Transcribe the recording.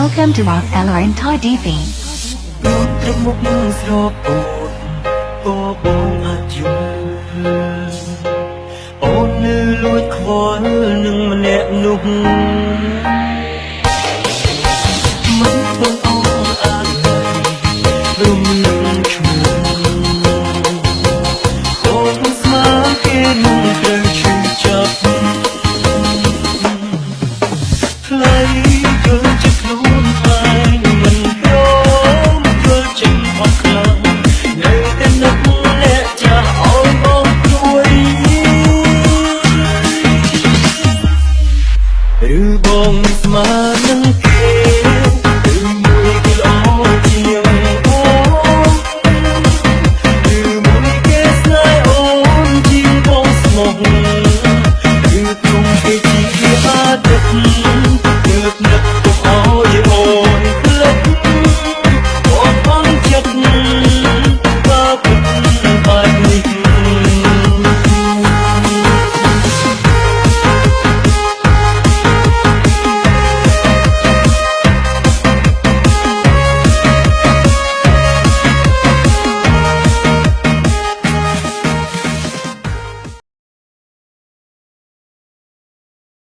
Welcome to Rock Ella and Todd DV. រូបត្រឹមមុខស្រពោតក៏បងអាចយល់អូននៅលួចខ្វល់នឹងម្នាក់នោះមិនបងអងអានរំលឹកឈ្មោះអូនស្មារគេនឹងត្រូវឈឺចាប់ថ្លៃយល់ជាខ្លួនហើយមិនព្រមយល់ចេញអស់ខ្លាំងនៅតែនឹកអ្នកចាស់អូនបងជួយឬបងស្មើនឹងគេ